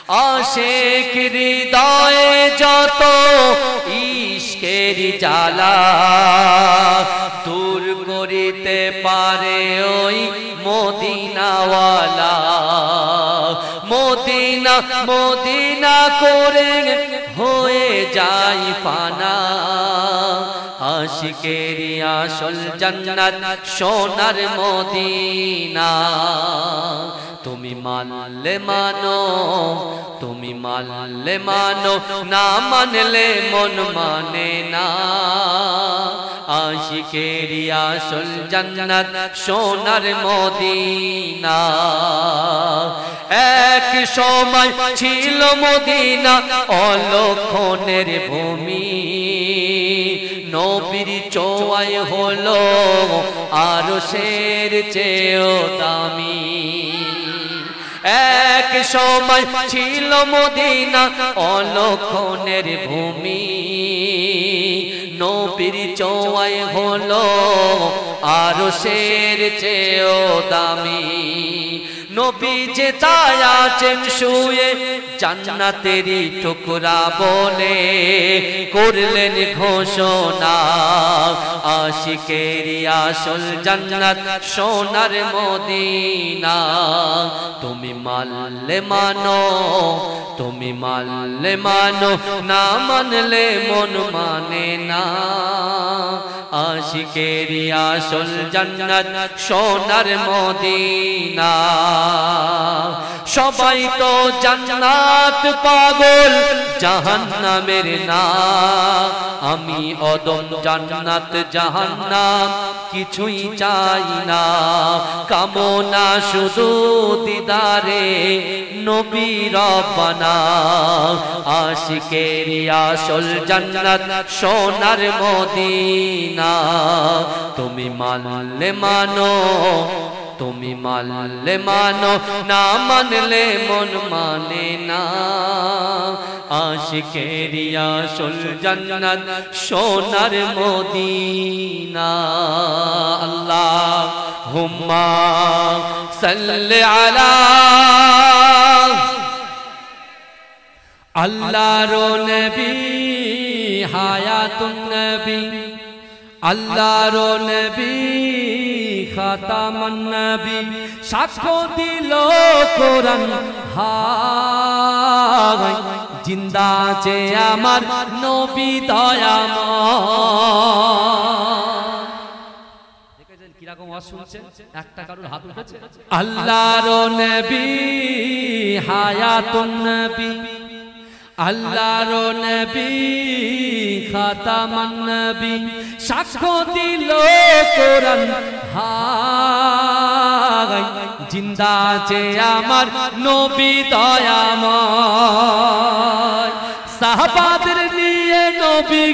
आशिक हृदय যত ইশকের জ্বালা দূর করিতে পারে ওই মদিনাওয়ালা মদিনা মদিনা করে হয়ে যায় ফানা আশিকের আসল জান্নাত সোনার মদিনা তুমি মানলে মানো তুমি মানলে মানো না মানলে মন মানে না আশিকের আসল জান্নাত সোনার মদিনা এক সময় ছিল মদিনা অলক্ষণের ভূমি নবীর ছোঁয়ায় হলো আরশের চেয়েও দামি এক সময় ছিল মদিনা অলক্ষণের ভূমি নবীর ছোঁয়ায় হলো আরশের চেয়েও দামি নবী যে তাই আছেন শুয়ে জান্নাতেরই টুকরা বলে করলেন ঘোষণা আশিকের আসল জান্নাত সোনার মদিনা তুমি মানলে মানো তুমি মানলে মানো না মানলে মন মানে না আশিকের আসল জান্নাত সোনার মদিনা সবাই তো জান্নাত পাগল জাহান্নামের না আমি অদম জান্নাত জাহান্নাম কিছুই চাই না কামনা শুধু দিদারে নবী রব্বানা আশিকের আসল জান্নাত সোনার মদিনা তুমি মানলে মানো তুমি মানলে মানো না মানলে মন মানে না আশিকের আসল জান্নাত সোনার মদিনা আল্লাহুম্মা সাল্লি আলা আল্লাহর নবী হায়াতুন নবী আল্লাহর নবী খাতামান নবী সাক্ষ্য দিল কোরআন হায় জিন্দা যে আমার নবী দয়াময় দেখেছেন কি রকম ওয়াজ শুনছেন একটা কারোর হাত উঠেছে আল্লাহর নবী হায়াতুন নবী আল্লাহর নবী খাতামান নবী সাক্ষ্য দিল কোরআন হায় জিন্দা যে আমার নবী দয়াময় সাহাবাদের নিয়ে নবী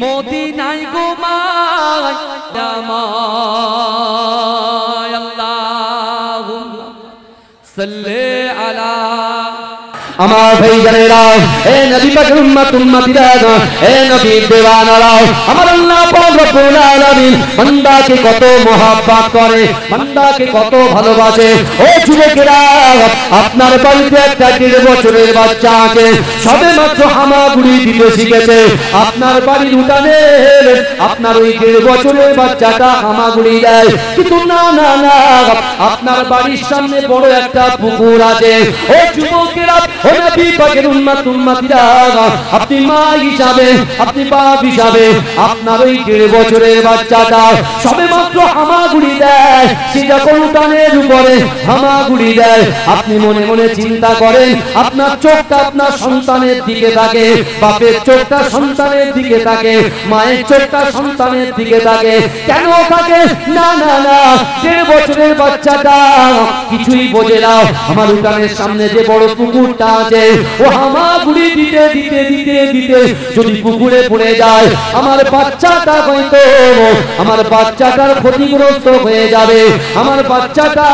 মদিনায় ঘুমায় দয়াময় আল্লাহুম্মা সাল্লি আলা আমার ভাইজানেরা এ নবী পাকের উম্মত উম্মতিরা এ নবীর দেওয়ানারা আমার আল্লাহ পাক রব্বুল আলামিন বান্দাকে কত মহব্বত করে বান্দাকে কত ভালোবাসে ও যুবকেরা আপনার বাড়িতে একটা 1.5 বছরের বাচ্চা আছে সবেমাত্র হামাগুড়ি দিতে শিখেছে আপনার বাড়ির উঠানে আপনার ওই 1.5 বছরের বাচ্চাটা হামাগুড়ি দেয় কিন্তু না না না আপনার বাড়ির সামনে বড় একটা পুকুর আছে ও যুবকেরা ও নবী পাকের উম্মত উম্মতিরা আপনি মা হিসাবে আপনি বাপ হিসাবে আপনার ওই 1.5 বছরের বাচ্চাটা সবেমাত্র হামাগুড়ি দেয় সে যখন উঠানের উপরে হামাগুড়ি দেয় আপনি মনে মনে চিন্তা করেন আপনার চোখটা আপনার সন্তানের দিকে থাকে বাপের চোখটা সন্তানের দিকে থাকে মায়ের চোখটা সন্তানের দিকে থাকে কেন থাকে না না না 1.5 বছরের বাচ্চাটা কিছুই বোঝে না আমার উঠানের সামনে যে বড় পুকুরটা আছে ও হামাগুড়ি দিতে দিতে দিতে দিতে যদি পুকুরে পড়ে যায় আমার বাচ্চাটা হয়তো আমার বাচ্চাটার ক্ষতিগ্রস্ত হয়ে যাবে আমার বাচ্চাটা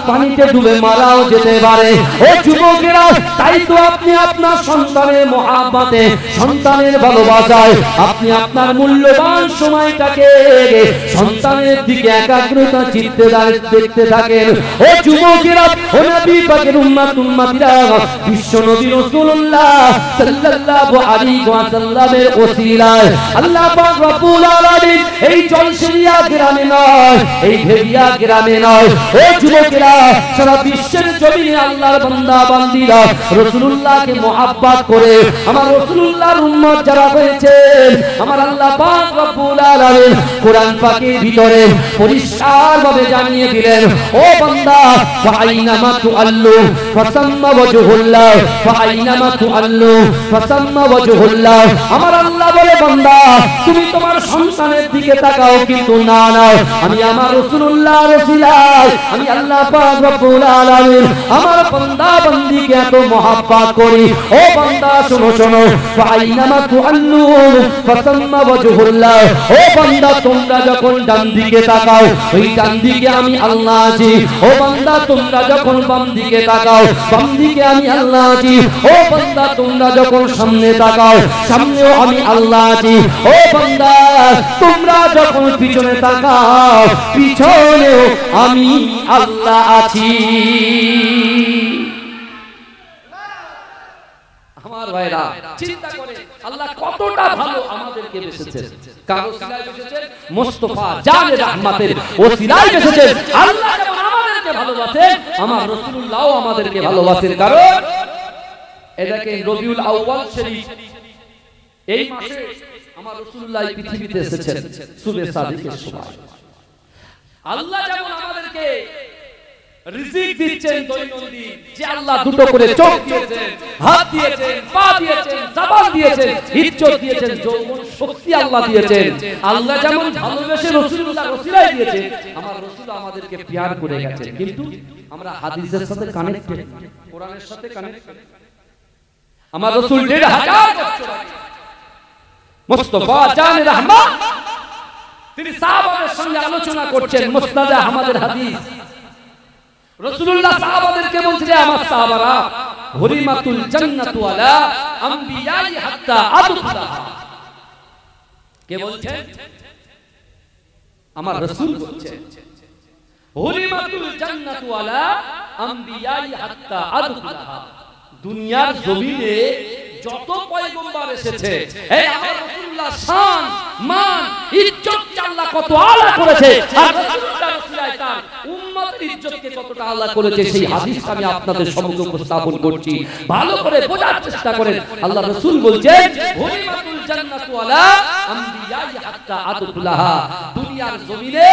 পানিতে ডুবে মারাও যেতে পারে ও যুবকেরা তাই তো আপনি আপনার সন্তানের মহব্বতে সন্তানের ভালোবাসায় আপনি আপনার মূল্যবান সময়টাকে সন্তানের দিকে একাগ্রতা চিত্তে দেখতে থাকেন ও যুবকেরা ও নবী পাকের উম্মত উম্মতিরা বিশ্ব নবী রাসূলুল্লাহ সাল্লাল্লাহু আলাইহি ওয়াসাল্লামের ওসিলায় আল্লাহ পাক রব্বুল আলামিন এই জলসিয়া গ্রামে নয়, এই ভেড়িয়া গ্রামে নয়, ও যুবকেরা সারা বিশ্বের জমিনে আল্লাহর বান্দা বান্দীরা রাসূলুল্লাহকে মুহাব্বত করে আমার রাসূলুল্লাহর উম্মত যারা হয়েছেন, আমার আল্লাহ পাক রব্বুল আলামিন কোরআন পাকের ভিতরে পরিষ্কারভাবে জানিয়ে দিলেন, ও বান্দা ফাইনামা তুআল্লু ফাসাম্মা ওয়াজহুল্লাহ, ফাইনামা তুআল্লু ফাসাম্মা ওয়াজহুল্লাহ। আমার আল্লাহ বলে, বান্দা তুমি তোমার সন্তানের দিকে তাকাও, কিন্তু না নাও আমি আমার রাসূলুল্লাহর ওসিলায় আমি আল্লাহ পাক রব্বুল আলামিন আমার বান্দা বান্দীকে এত মহব্বত করি। ও বান্দা শোনো শোনো, ফাইনামা তুআল্লু ফাসাম্মা ওয়াজহুল্লাহ। ও বান্দা তোমরা যখন ডান দিকে তাকাও, ওই ডান দিকে আমি আল্লাহ আছি। ও বান্দা তোমরা যখন বাম দিকে তাকাও, বাম দিকে আমি আল্লাহ আছি। ও বান্দা তোমরা যখন সামনে তাকাও, সামনেও আমি আল্লাহ আছি। ও বান্দা তোমরা যখন পিছনে তাকাও, পিছনেও আমি আল্লাহ আছি। আমার ভাইরা চিন্তা করে আল্লাহ কতটা ভালো আমাদেরকে বেসেছেন। কার ওসিলায় বেসেছেন? মুস্তাফা জানে রাহমাতের ওসিলায় বেসেছেন। আল্লাহ যেমন আমাদেরকে ভালোবাসেন, আমার রাসূলুল্লাহও আমাদেরকে ভালোবাসেন। কারণ এটাকে রবিউল আউয়াল শরীফ, এই মাসে আমার রাসূলুল্লাহ পৃথিবীতে এসেছেন সুবে সাদিকের সময়। আল্লাহ যেমন আমাদেরকে রিজিক দিচ্ছেন দৈনন্দিন, যে আল্লাহ দুটো করে চোখ দিয়েছেন, হাত দিয়েছেন, পা দিয়েছেন, জবান দিয়েছেন, ইজ্জত দিয়েছেন, যৌবন শক্তি আল্লাহ দিয়েছেন। আল্লাহ যেমন ভালোবেসে রাসূলুল্লাহ ওসিলায় দিয়েছেন, আমার রাসূল আমাদেরকে প্যার করে গেছেন। কিন্তু আমরা হাদিসের সাথে কানেক্টেড, কোরআনের সাথে কানেক্টেড। আমার রাসূল ১৫০০ বছর আগে মুস্তাফা জানে রাহমাত তিনি সাহাবাদের সঙ্গে আলোচনা করছেন মুসনাদে আহমদের হাদিস। রাসূলুল্লাহ সাহাবাদেরকে বলছেন, আমার সাহাবারা, হুরিমাতুল জান্নাতু আলা আমবিয়াই হাত্তা আদখুলাহা। কে বলছেন? আমার রাসূল বলছেন, হুরিমাতুল জান্নাতু আলা আমবিয়াই হাত্তা আদখুলাহা। দুনিয়ার জমিনে যত পয়গম্বর এসেছে, এই আমার রাসূলুল্লাহ শান মান ইজ্জত আল্লাহ কত আলা করেছে, আর রাসূলুল্লাহ ওসিলায় তার উম্মতের ইজ্জতকে কতটা আলা করেছে, সেই হাদিস আমি আপনাদের সম্মুখে উপস্থাপন করছি। ভালো করে বোঝার চেষ্টা করেন। আল্লাহ রাসূল বলছেন, হুরিমাতুল জান্নাতু আলা আমবিয়াই হাত্তা আদখুলাহা। দুনিয়ার জমিনে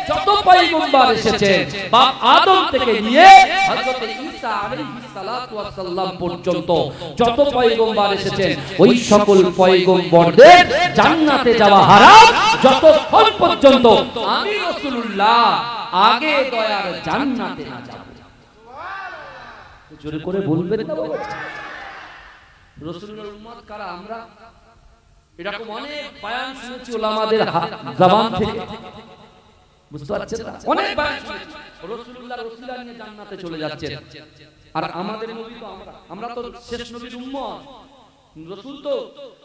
যত পয়গম্বর এসেছেন, বাপ আদম থেকে নিয়ে হযরত ঈসা আলাইহিস সালাতু ওয়াস সালাম পর্যন্ত যত পয়গম্বর এসেছেন, ওই সকল পয়গম্বরদের জান্নাতে যাওয়া হারাম যতক্ষণ পর্যন্ত আমি রাসূলুল্লাহ আগে দয়ার জান্নাতে না যাব। জোরে করে বলবেন না বাবা? রাসূলুল্লাহর উম্মত কারা আমরা? এরকম অনেক বয়ান শুনেছি ওলামাদের জবান থেকে, বুঝতে পারছেন না? অনেক বয়ান শুনেছি রাসূলুল্লাহর ওসিলা নিয়ে জান্নাতে চলে যাচ্ছেন। আর আমাদের নবী তো আমরা তো শেষ নবীর উম্মত। রাসূল তো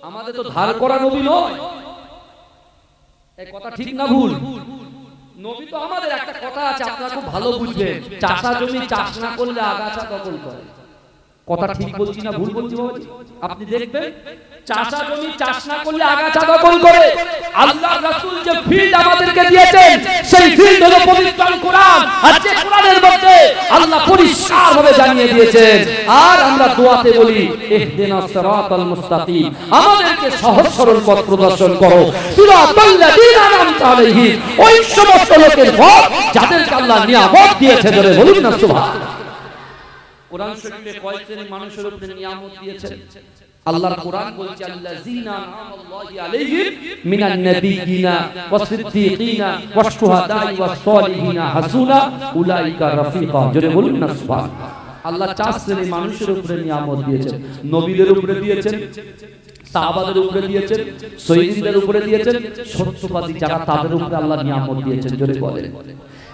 আমাদের তো ধার করা নবী নয়। এই কথা ঠিক না ভুল? নবী তো আমাদের, একটা কথা আছে আপনারা খুব ভালো বুঝবেন, চাষা জমি চাষ না করলে আগাছা দখল করে। কথা ঠিক বলছি না ভুল বলছি বাবাজি? আপনি দেখবেন চাষা জমি চাষ না করলে আগাছা দখল করে। আল্লাহ রাসূল যে ফিল্ড আমাদেরকে দিয়েছেন, সেই ফিল্ড হলো পবিত্র কোরআন। আর যে কোরআনের মধ্যে আল্লাহ পরিষ্কারভাবে জানিয়ে দিয়েছেন, আর আমরা দোয়াতে বলি ইহদিনাস সিরাতাল মুস্তাকিম, আমাদেরকে সহজ সরল পথ প্রদর্শন করো। সিরাতাল লাযিনা আনআমতা আলাইহিম, ওই সমস্ত লোকের পথ যাদেরকে আল্লাহ নিয়ামত দিয়েছে। ধরে বলুন না সুবহানাল্লাহ। কোরআন শরীফে কয় শ্রেণীর মানুষের উপরে নিয়ামত দিয়েছেন? আল্লাহর কোরআন বলছে, আল্লাযীনা আনআমাল্লাহু আলাইহিম মিনান নাবিয়্যিনা ওয়াস সিদ্দীকিনা ওয়াশ শুহাদাই ওয়াস সালিহিনা হাসুনা উলাইকা রাফিকা। জোরে বলুন না সুবহানাল্লাহ। আল্লাহ চার শ্রেণীর মানুষের উপরে নিয়ামত দিয়েছেন। নবীদের উপরে দিয়েছেন, সাহাবাদের উপরে দিয়েছেন, শহীদদের উপরে দিয়েছেন, সত্যবাদী যারা তাদের উপরে আল্লাহ নিয়ামত দিয়েছেন। জোরে বলেন।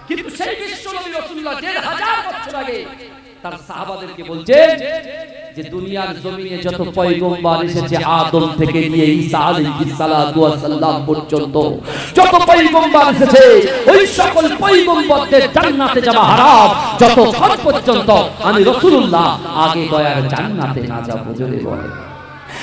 কিন্তু সেই বিশ্ব নবী রাসূলুল্লাহ ১৫০০ বছর আগে তার সাহাবাদেরকে বলছেন যে দুনিয়ার জমিনে যত পয়গম্বর এসেছে আদম থেকে নিয়ে ঈসা আলাইহিস সালাতু ওয়াস সালাম পর্যন্ত যত পয়গম্বর এসেছে ওই সকল পয়গম্বরদের জান্নাতে যাওয়া হারাম যতক্ষণ পর্যন্ত আমি রাসূলুল্লাহ আগে দয়ার জান্নাতে না যাব। জোরে বলে।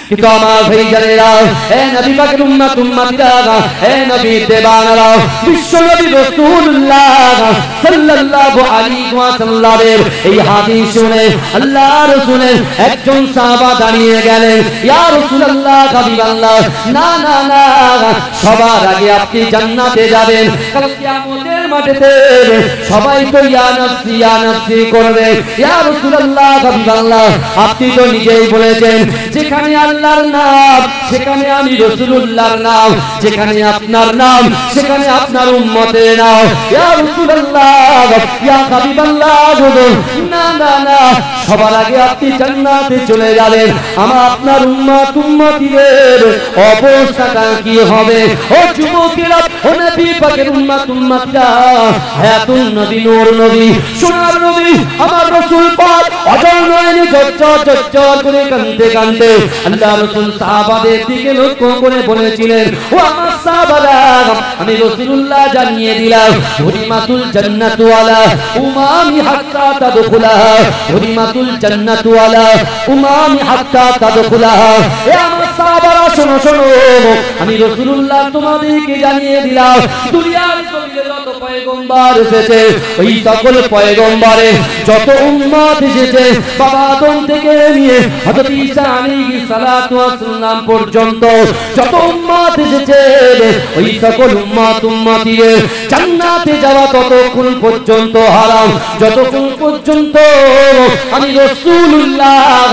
কিন্তু আমার ভাইজানেরা, হে নবী পাকের উম্মত উম্মতিরা, হে নবী দেবানরা, বিশ্ব নবী রাসূলুল্লাহ সাল্লাল্লাহু আলাইহি ওয়াসাল্লামের এই হাদিস শুনে আল্লাহ রাসূলের একজন সাহাবা দাঁড়িয়ে গেলেন, ইয়া রাসূলুল্লাহ, হাবিবাল্লাহ, না না না, সবার আগে আপনি জান্নাতে যাবেন, কাল কিয়ামতের মাঠেতে সবাই তো ইয়া নাফসি করবে। ইয়া রাসূলুল্লাহ, হাবিবাল্লাহ, আপনি তো নিজেই বলেছেন যেখানে আল্লাহর নাম সেখানে আমি রাসূলুল্লাহর নাম, যেখানে আপনার নাম সেখানে আপনার উম্মতের নাম। ইয়া রাসূলুল্লাহ, ইয়া হাবিবাল্লাহ, না না না, সবার আগে আপনি জান্নাতে চলে যাবেন, আমার আপনার উম্মতের অবস্থাটা কি হবে? ও যুবকেরা, ও নবী পাকের উম্মত উম্মতিরা, হায়াতুন নবী, নূর নবী, সোনার নবী, আমার রাসূল পাক অজর নয়নে ঝরঝর করে কাঁদতে কাঁদতে আল্লাহ রাসূল সাহাবাদের দিকে লক্ষ্য করে বলেছিলেন, ও আমার সাহাবারা, আমি রাসূলুল্লাহ জানিয়ে দিলাম, হুরিমাতুল জান্নাতু আলা উমামি হাত্তা তাদখুলাহা, হুরিমাতুল জান্নাতু আলা উমামি হাত্তা তাদখুলাহা। এ আমার সাহাবারা, শোনো শোনো, আমি রাসূলুল্লাহ তোমাদেরকে জানিয়ে দিলাম, দুনিয়ার জমিনে যত পয়গম্বর এসেছে ওই সকল পয়গম্বরে যত উম্মত এসেছে, বাবা আদম থেকে নিয়ে হযরত ঈসা আলাইহিস সালাতু ওয়াস সালাম পর্যন্ত যত উম্মত এসেছে ওই সকল উম্মতির জান্নাতে যাওয়া ততক্ষণ পর্যন্ত হারাম যতক্ষণ পর্যন্ত আমি রাসূলুল্লাহ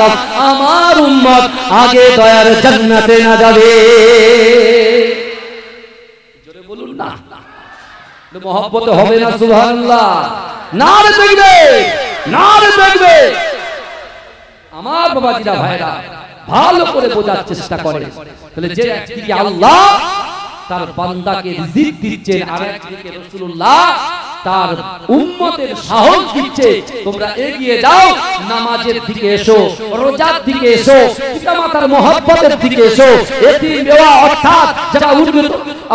আমার উম্মত আগে দয়ার জান্নাতে না যাবে। জোরে বলুন না, মহব্বত হবে না? সুবহানাল্লাহ, নারে তাকবীর, নারে তাকবীর। আমার বাবাজিরা, ভাইরা, ভালো করে বোঝার চেষ্টা করে, তাহলে যে একদিকে আল্লাহ তার বান্দাকে রিজিক দিচ্ছেন, আর একদিকে রাসূলুল্লাহ তার উম্মতের সাহস দিচ্ছে, তোমরা এগিয়ে যাও, নামাজের দিকে এসো, রোজার দিকে এসো, পিতামাতার মহব্বতের দিকে এসো, এতিম বেওয়া অর্থাৎ যারা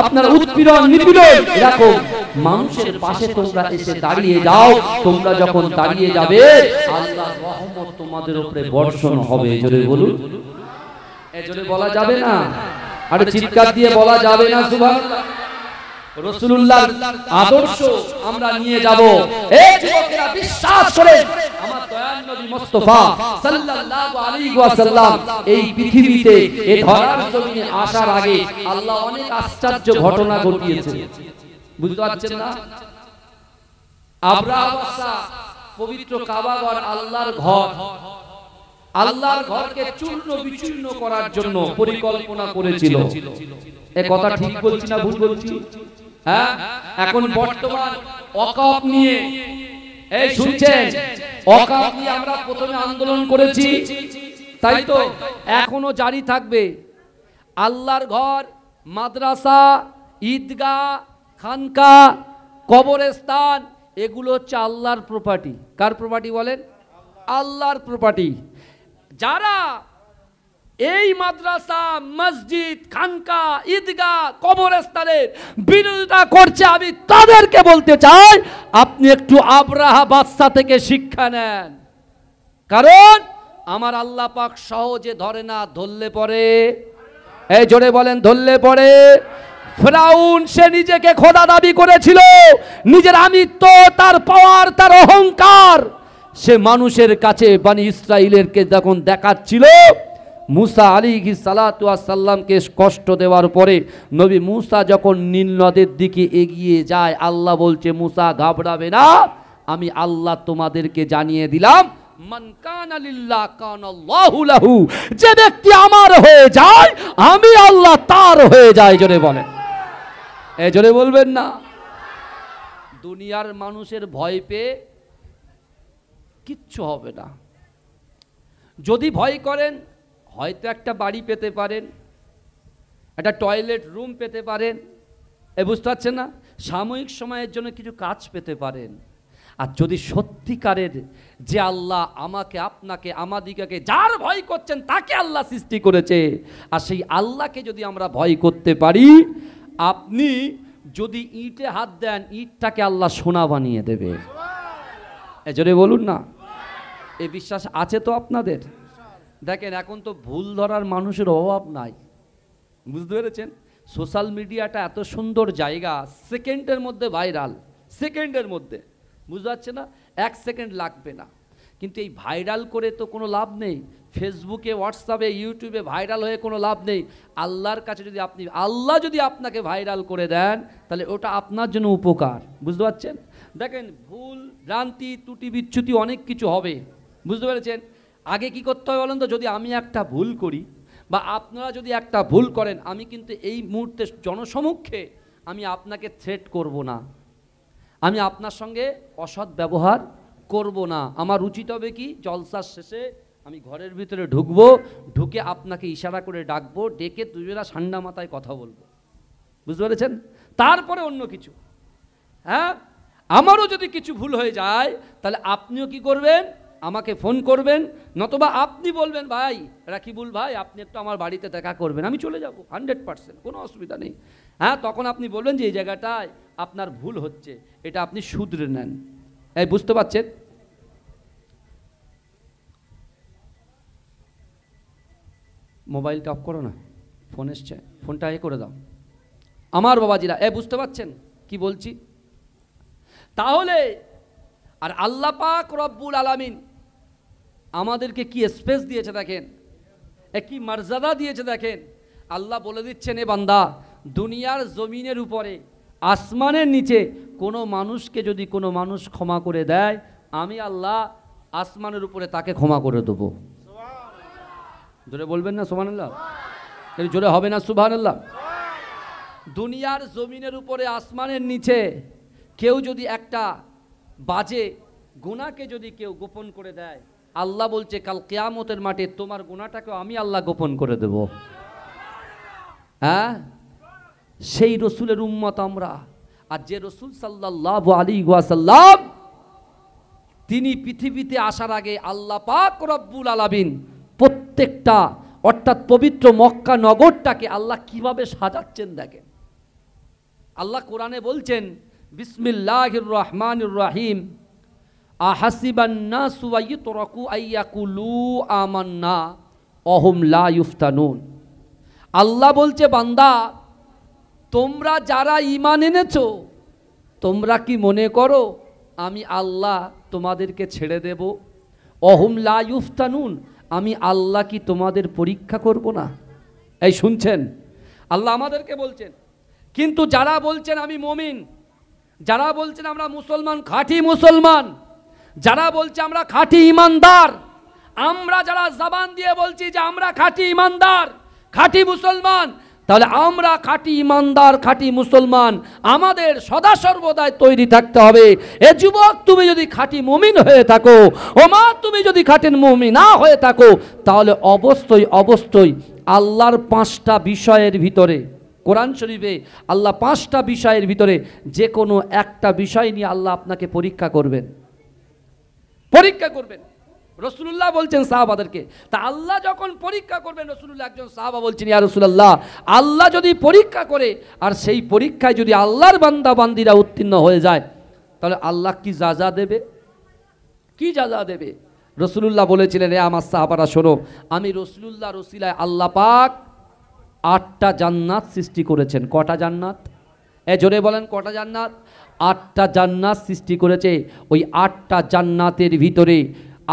আপনার উৎপীড়ন নিপীড়ন এরকম মানুষের পাশে তোমরা এসে দাঁড়িয়ে যাও। তোমরা যখন দাঁড়িয়ে যাবে আল্লাহর রহমত তোমাদের উপরে বর্ষণ হবে। জোরে বলুন। জোরে বলা যাবে না? আর চিৎকার দিয়ে বলা যাবে না? সুবহানাল্লাহ। রাসূলুল্লাহর আদর্শ আমরা নিয়ে যাব। এই যুবকেরা বিশ্বাস করেন, আমার দয়াল নবী মুস্তাফা সাল্লাল্লাহু আলাইহি ওয়াসাল্লাম এই পৃথিবীতে এই ধরার জমিনে আসার আগে আল্লাহ অনেক আশ্চর্য ঘটনা ঘটিয়েছে। বুঝতে পারছেন না? আব্রাহা পবিত্র কাবা ঘর, আল্লাহর ঘর, আল্লাহর ঘরকে চূর্ণ বিচূর্ণ করার জন্য পরিকল্পনা করেছিল। এ কথা ঠিক বলছি না ভুল বলছি? হ্যাঁ, এখন বর্তমান ওয়াকফ নিয়ে, এই শুনছেন, ওয়াকফ নিয়ে আমরা প্রথমে আন্দোলন করেছি, তাই তো এখনো জারি থাকবে। আল্লাহর ঘর, মাদ্রাসা, ঈদগাহ, খানকা, কবরস্থান, এগুলো হচ্ছে আল্লাহর প্রপার্টি। কার প্রপার্টি বলেন? আল্লাহর প্রপার্টি। যারা এই মাদ্রাসা, মসজিদ, খানকা, ঈদগাহ, কবরস্থানের বিরোধিতা করছে, আমি তাদেরকে বলতে চাই, আপনি একটু আব্রাহা বাদশা থেকে শিক্ষা নেন। কারণ আমার আল্লাহ পাক সহজে ধরে না, ধরলে পরে, এই জোরে বলেন, ধরলে পরে। ফিরাউন সে নিজেকে খোদা দাবি করেছিল, নিজের আমিত্ব, তার পাওয়ার, তার অহংকার সে মানুষের কাছে বনি ইসরাইলেরকে যখন দেখাচ্ছিল, মুসা আলাইহিস সালাতু ওয়াস সালামকে কষ্ট দেওয়ার পরে নবী মুসা যখন নীল নদের দিকে এগিয়ে যায়, আল্লাহ বলছে মুসা ঘাবড়াবে না, আমি আল্লাহ তোমাদেরকে জানিয়ে দিলাম, মান কানা লিল্লাহ কানাল্লাহু লাহু, যে ব্যক্তি আমার হয়ে যায় আমি আল্লাহ তার হয়ে যায়। জোরে বলেন, এই জোরে বলবেন না? দুনিয়ার মানুষের ভয় পেয়ে কিচ্ছু হবে না। যদি ভয় করেন, হয়তো একটা বাড়ি পেতে পারেন, একটা টয়লেট রুম পেতে পারেন, বুঝতে পারছেন না? সাময়িক সময়ের জন্য কিছু কাজ পেতে পারেন। আর যদি সত্যিকারের যে আল্লাহ আমাকে আপনাকে আমাদিগকে যার ভয় করছেন তাকে আল্লাহ সৃষ্টি করেছে, আর সেই আল্লাহকে যদি আমরা ভয় করতে পারি, আপনি যদি ইটে হাত দেন ইটটাকে আল্লাহ সোনা বানিয়ে দেবে। এজন্য বলুন না, এই বিশ্বাস আছে তো আপনাদের? দেখেন এখন তো ভুল ধরার মানুষের অভাব নাই, বুঝতে পেরেছেন? সোশ্যাল মিডিয়াটা এত সুন্দর জায়গা, সেকেন্ডের মধ্যে ভাইরাল, সেকেন্ডের মধ্যে, বুঝতে পারছে না? 1 সেকেন্ড লাগবে না। কিন্তু এই ভাইরাল করে তো কোনো লাভ নেই, ফেসবুকে হোয়াটসঅ্যাপে ইউটিউবে ভাইরাল হয়ে কোনো লাভ নেই। আল্লাহর কাছে যদি আল্লাহ যদি আপনাকে ভাইরাল করে দেন তাহলে ওটা আপনার জন্য উপকার, বুঝতে পারছেন? দেখেন ভুল ভ্রান্তি ত্রুটি বিচ্যুতি অনেক কিছু হবে, বুঝতে পেরেছেন? আগে কি করতে হবে বলেন তো? যদি আমি একটা ভুল করি বা আপনারা যদি একটা ভুল করেন, আমি কিন্তু এই মুহূর্তে জনসমক্ষে আমি আপনাকে থ্রেট করব না, আমি আপনার সঙ্গে অসৎ ব্যবহার করব না। আমার উচিত হবে কি, জলসার শেষে আমি ঘরের ভিতরে ঢুকবো, ঢুকে আপনাকে ইশারা করে ডাকবো, ডেকে দুজনা ঠান্ডা মাথায় কথা বলবো, বুঝতে পেরেছেন? তারপরে অন্য কিছু। হ্যাঁ, আমারও যদি কিছু ভুল হয়ে যায় তাহলে আপনিও কি করবেন, আমাকে ফোন করবেন, নতবা আপনি বলবেন ভাই রাকিবুল ভাই আপনি একটু আমার বাড়িতে দেখা করবেন, আমি চলে যাব 100%, কোনো অসুবিধা নেই। হ্যাঁ, তখন আপনি বলবেন যে এই জায়গাটায় আপনার ভুল হচ্ছে, এটা আপনি শুধরে নেন। এই বুঝতে পারছেন? মোবাইলটা অফ করো না, ফোন এসছে, ফোনটা এ করে দাও। আমার বাবাজিরা, বুঝতে পারছেন কি বলছি? তাহলে আর আল্লাহ পাক রব্বুল আলামিন আমাদেরকে কি স্পেস দিয়েছে দেখেন, কি মর্যাদা দিয়েছে দেখেন। আল্লাহ বলে দিচ্ছেন, এ বান্দা, দুনিয়ার জমিনের উপরে আসমানের নিচে কোনো মানুষকে যদি কোনো মানুষ ক্ষমা করে দেয়, আমি আল্লাহ আসমানের উপরে তাকে ক্ষমা করে দেবো। জোরে বলবেন না সুবহানাল্লাহ? জোরে হবে না সুবহানাল্লাহ? দুনিয়ার জমিনের উপরে আসমানের নিচে কেউ যদি একটা বাজে গুনাহকে যদি কেউ গোপন করে দেয়, আল্লাহ বলছে কাল কিয়ামতের মাঠে তোমার গুনাহটাকে আমি আল্লাহ গোপন করে দেব। হ্যাঁ, সেই রসুলের উম্মত আমরা। আর যে রসুল সাল্লাল্লাহু আলাইহি ওয়াসাল্লাম তিনি পৃথিবীতে আসার আগে আল্লাহ পাক রব্বুল আলামিন প্রত্যেকটা অর্থাৎ পবিত্র মক্কা নগরটাকে আল্লাহ কিভাবে সাজাচ্ছেন দেখেন। আল্লাহ কোরআনে বলছেন, বিসমিল্লাহির রহমানির রহিম, আহাসিবান নাসু আইয়ুতরাকু আইয়াকুলু আমান্না ওয়াহুম লা ইফতানুন। আল্লাহ বলছে, বান্দা তোমরা যারা ঈমান এনেছো, তোমরা কি মনে করো আমি আল্লাহ তোমাদেরকে ছেড়ে দেব? ওয়াহুম লা ইফতানুন, আমি আল্লাহ কি তোমাদের পরীক্ষা করব না? এই শুনছেন, আল্লাহ আমাদেরকে বলছেন। কিন্তু যারা বলছেন আমি মুমিন, যারা বলছেন আমরা মুসলমান, খাঁটি মুসলমান, যারা বলছে আমরা খাঁটি ইমানদার, আমরা যারা জবান দিয়ে বলছি যে আমরা খাঁটি ইমানদার খাঁটি মুসলমান, তাহলে আমরা খাঁটি ইমানদার খাঁটি মুসলমান আমাদের সদা সর্বদাই তৈরি থাকতে হবে। এ যুবক, তুমি যদি খাঁটি মুমিন হয়ে থাকো, ও মা তুমি যদি খাঁটি মুমিনা হয়ে থাকো, তাহলে অবশ্যই অবশ্যই আল্লাহর 5টা বিষয়ের ভিতরে, কোরআন শরীফে আল্লাহ 5টা বিষয়ের ভিতরে যে কোনো একটা বিষয় নিয়ে আল্লাহ আপনাকে পরীক্ষা করবেন, পরীক্ষা করবেন। রাসূলুল্লাহ বলছেন সাহাবাদেরকে, তা আল্লাহ যখন পরীক্ষা করবেন, রাসূলুল্লাহ একজন সাহাবা বলছেন, ইয়া রাসূলুল্লাহ, আল্লাহ যদি পরীক্ষা করে আর সেই পরীক্ষায় যদি আল্লাহর বান্দা বান্দিরা উত্তীর্ণ হয়ে যায়, তাহলে আল্লাহ কি যাজা দেবে? কি যাজা দেবে? রাসূলুল্লাহ বলেছিলেন, রে আমার সাহাবারা শোনো, আমি রাসূলুল্লাহর ওসিলায় আল্লাহ পাক 8টা জান্নাত সৃষ্টি করেছেন। কটা জান্নাত? জোরে বলেন, কটা জান্নাত? 8টা জান্নাত সৃষ্টি করেছে। ওই 8টা জান্নাতের ভিতরে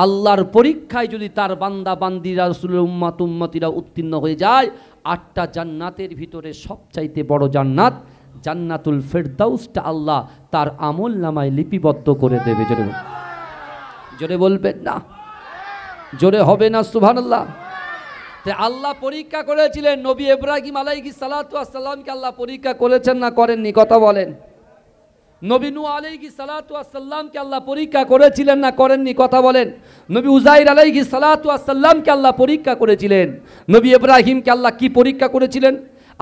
আল্লাহর পরীক্ষায় যদি তার বান্দা বান্দিরা রাসূলের উম্মত উম্মতিরা উত্তীর্ণ হয়ে যায়, 8টা জান্নাতের ভিতরে সবচাইতে বড় জান্নাত জান্নাতুল ফেরদাউসটা আল্লাহ তার আমল নামায় লিপিবদ্ধ করে দেবে। জোরে জোরে বলবেন না? জোরে হবে না সুবহানাল্লাহ? আল্লাহ পরীক্ষা করেছিলেন নবী ইব্রাহিম আলাইহিস সালাতু ওয়াস সালামকে। আল্লাহ পরীক্ষা করেছেন না করেননি? কথা বলেন। নবী নূহ আলাইহিস সালাতু ওয়াস সালামকে আল্লাহ পরীক্ষা করেছিলেন না করেননি? কথা বলেন। নবী উযাইর আলাইহিস সালাতু ওয়াস সালামকে আল্লাহ পরীক্ষা করেছিলেন। নবী ইব্রাহিমকে আল্লাহ কি পরীক্ষা করেছিলেন?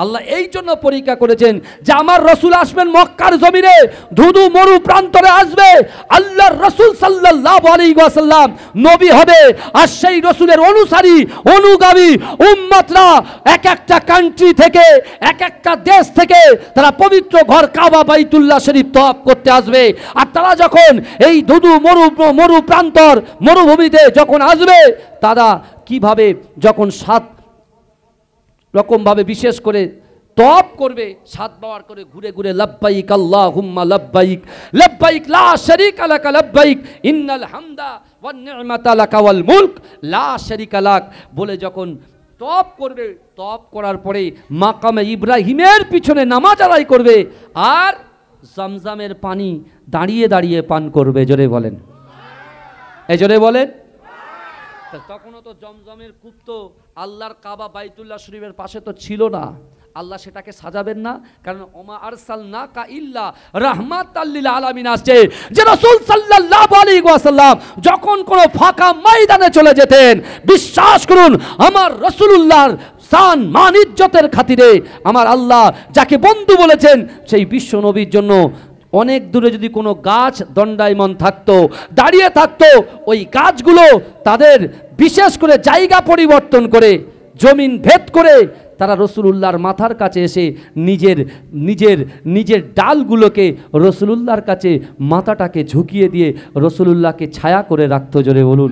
আল্লাহ এই জন্য পরীক্ষা করেছেন যে আমার রসুল আসবেন মক্কার জমিনে, ধুধু মরু প্রান্তরে আসবে, আল্লাহর রসুল সাল্লাল্লাহু আলাইহি ওয়াসাল্লাম নবী হবে, আর সেই রসুলের অনুসারী অনুগামী উম্মতরা এক একটা কান্ট্রি থেকে এক একটা দেশ থেকে তারা পবিত্র ঘর কাবা বাইতুল্লাহ শরীফ তওয়াফ করতে আসবে। আর তারা যখন এই ধুধু মরু প্রান্তর মরুভূমিতে যখন আসবে, তারা কিভাবে যখন 7 রকমভাবে বিশেষ করে তওয়াফ করবে, 7 বার করে ঘুরে ঘুরে লব্বাইক আল্লাহুম্মা লব্বাইক লব্বাইক লা শারীকা লাক লব্বাইক ইন্নাল হামদা ওয়ান নি'মাতা লাকা ওয়াল মুলক লা শারীকা লাক বলে যখন তওয়াফ করবে, তওয়াফ করার পরে মাকামে ইব্রাহিমের পিছনে নামাজ আদায় করবে, আর জমজমের পানি দাঁড়িয়ে দাঁড়িয়ে পান করবে। জোরে বলেন, এই জোরে বলেন। তখনও তো জমজমের কূপ তো আল্লাহর কাবা বাইতুল্লাহ শরীফের পাশে তো ছিল না। আল্লাহ সেটাকে সাজাবেন না, কারণ ওমা আরসালনাকা ইল্লা রাহমাতাল লিল আলামিন আসছে যে রাসূল সাল্লাল্লাহু আলাইহি ওয়াসাল্লাম যখন কোনো ফাঁকা ময়দানে চলে যেতেন, বিশ্বাস করুন আমার রাসূলুল্লাহর শান মান ইজ্জতের খাতিরে আমার আল্লাহ যাকে বন্ধু বলেছেন সেই বিশ্ব নবীর জন্য অনেক দূরে যদি কোনো গাছ দণ্ডায়মান থাকতো, দাঁড়িয়ে থাকতো, ওই গাছগুলো তাদের বিশেষ করে জায়গা পরিবর্তন করে জমিন ভেদ করে তারা রসুলুল্লাহর মাথার কাছে এসে নিজের নিজের নিজের ডালগুলোকে রসুলুল্লাহর কাছে মাথাটাকে ঝুঁকিয়ে দিয়ে রসুলুল্লাহকে ছায়া করে রাখতো। জোরে বলুন।